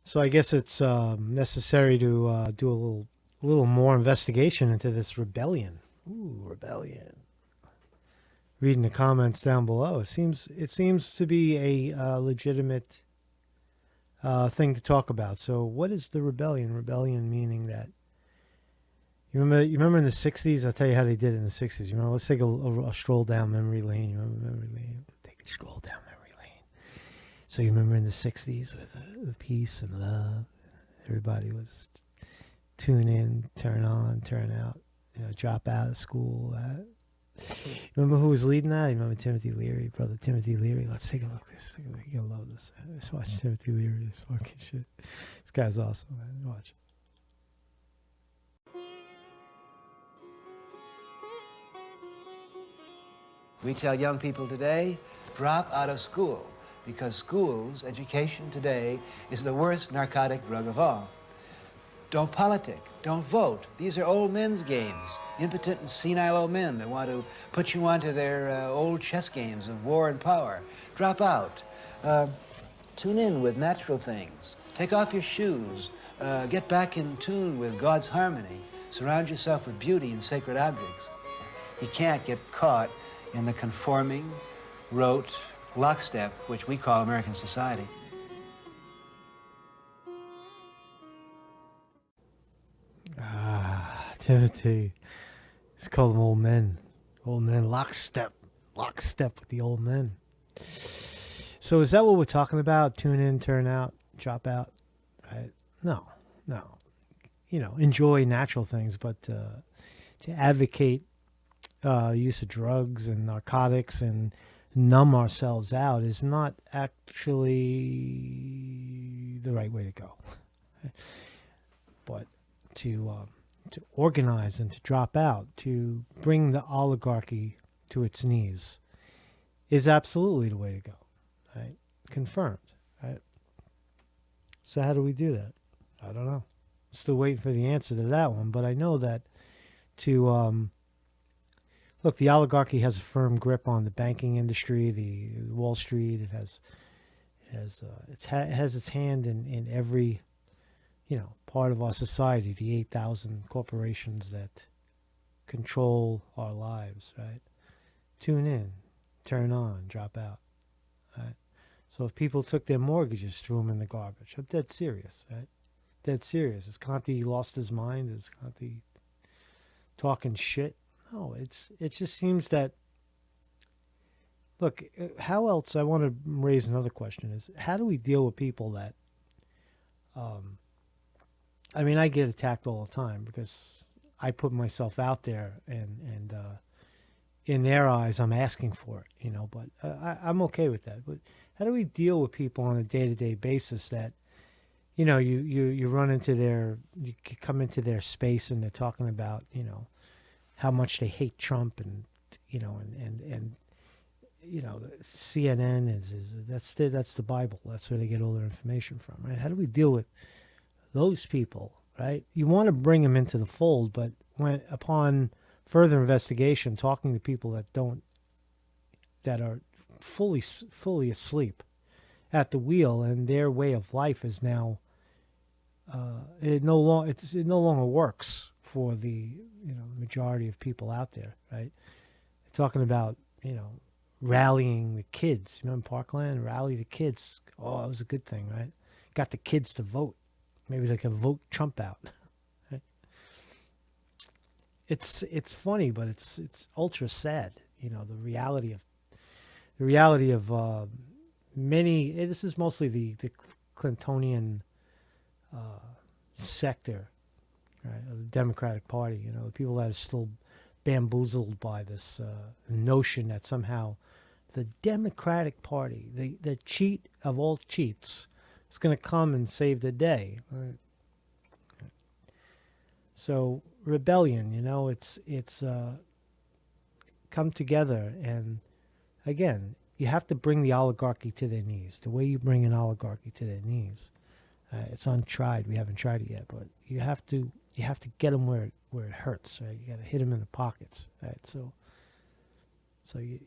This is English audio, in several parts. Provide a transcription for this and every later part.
So I guess it's necessary to do a little more investigation into this rebellion. Ooh, rebellion. Reading the comments down below, it seems to be a legitimate thing to talk about. So, what is the rebellion? Rebellion meaning that you remember in the '60s. I'll tell you how they did it in the '60s. You remember? Let's take a stroll down memory lane. You remember memory lane? Take a stroll down memory lane. So you remember in the '60s with peace and love, everybody was tune in, turn on, turn out, drop out of school. Remember who was leading that? You remember Timothy Leary, brother Timothy Leary? Let's take a look at this. You're gonna love this. Let's watch Timothy Leary. This fucking shit. This guy's awesome, man. Watch. We tell young people today, drop out of school, because schools, education today, is the worst narcotic drug of all. Don't politic, don't vote. These are old men's games. Impotent and senile old men that want to put you onto their old chess games of war and power. Drop out. Tune in with natural things. Take off your shoes. Get back in tune with God's harmony. Surround yourself with beauty and sacred objects. You can't get caught in the conforming, rote lockstep, which we call American society. Timothy. It's called them old men. Old men, lockstep with the old men. So is that what we're talking about? Tune in, turn out, drop out, right? No. Enjoy natural things, but to advocate use of drugs and narcotics and numb ourselves out is not actually the right way to go. But to organize and to drop out, to bring the oligarchy to its knees, is absolutely the way to go. Right? Confirmed. Right? So how do we do that? I don't know. Still waiting for the answer to that one, but I know that to look, the oligarchy has a firm grip on the banking industry, the Wall Street. It has its hand in every part of our society. The 8,000 corporations that control our lives. Right? Tune in, turn on, drop out. Right? So if people took their mortgages, threw them in the garbage, I'm dead serious. Right? Dead serious. Has Conte lost his mind? Is Conte talking shit? No, it just seems that. Look, how else? I want to raise another question: is how do we deal with people that? I mean, I get attacked all the time because I put myself out there, and in their eyes, I'm asking for it, But I'm okay with that. But how do we deal with people on a day-to-day basis that, you run into you come into their space and they're talking about, how much they hate Trump and CNN is that's the Bible. That's where they get all their information from, right? How do we deal with those people, right? You want to bring them into the fold, but when upon further investigation, talking to people that are fully asleep at the wheel, and their way of life is now it no longer works for the majority of people out there, right? They're talking about rallying the kids. In Parkland, rally the kids. Oh, that was a good thing, right? Got the kids to vote. Maybe they can vote Trump out. Right? It's funny, but it's ultra sad. The reality of many. This is mostly the Clintonian sector, right, of the Democratic Party. The people that are still bamboozled by this notion that somehow the Democratic Party, the cheat of all cheats, is going to come and save the day. Right? So rebellion, it's come together, and again, you have to bring the oligarchy to their knees. The way you bring an oligarchy to their knees, it's untried. We haven't tried it yet, but you have to get them where it hurts. Right? You got to hit them in the pockets. Right? So you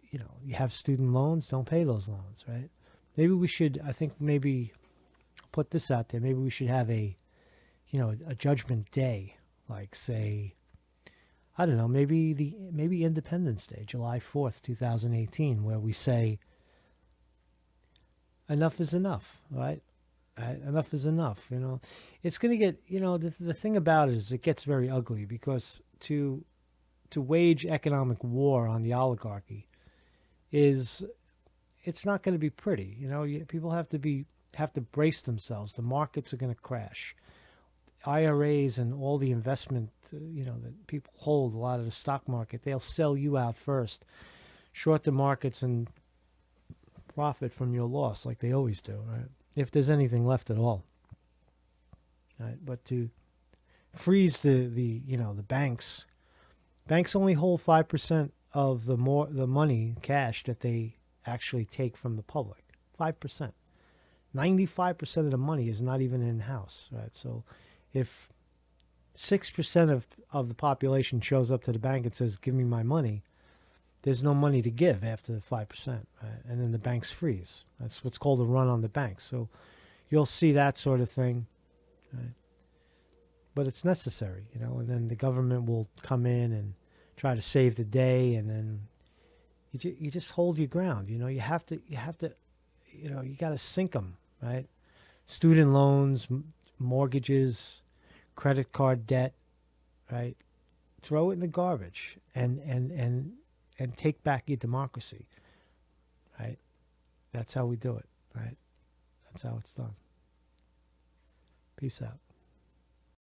have student loans. Don't pay those loans. Right? Maybe we should. I think maybe put this out there. Maybe we should have a judgment day, like say, I don't know, maybe Independence Day, July 4th, 2018, where we say enough is enough, right? Right? Enough is enough. It's going to get. The thing about it is it gets very ugly because to wage economic war on the oligarchy is it's not going to be pretty. People have to brace themselves. The markets are going to crash. IRAs and all the investment, that people hold, a lot of the stock market, they'll sell you out first, short the markets and profit from your loss like they always do, right? If there's anything left at all. Right? But to freeze the banks, banks only hold 5% of the money cash that they actually take from the public. 5%. 95% of the money is not even in house, right? So if 6% of the population shows up to the bank and says, "Give me my money," there's no money to give after the 5%, right? And then the banks freeze. That's what's called a run on the banks. So you'll see that sort of thing, right? But it's necessary, and then the government will come in and try to save the day, and then you just hold your ground. You have to, you got to sink them, right? Student loans, mortgages, credit card debt, right? Throw it in the garbage and take back your democracy, right? That's how we do it, right? That's how it's done. Peace out.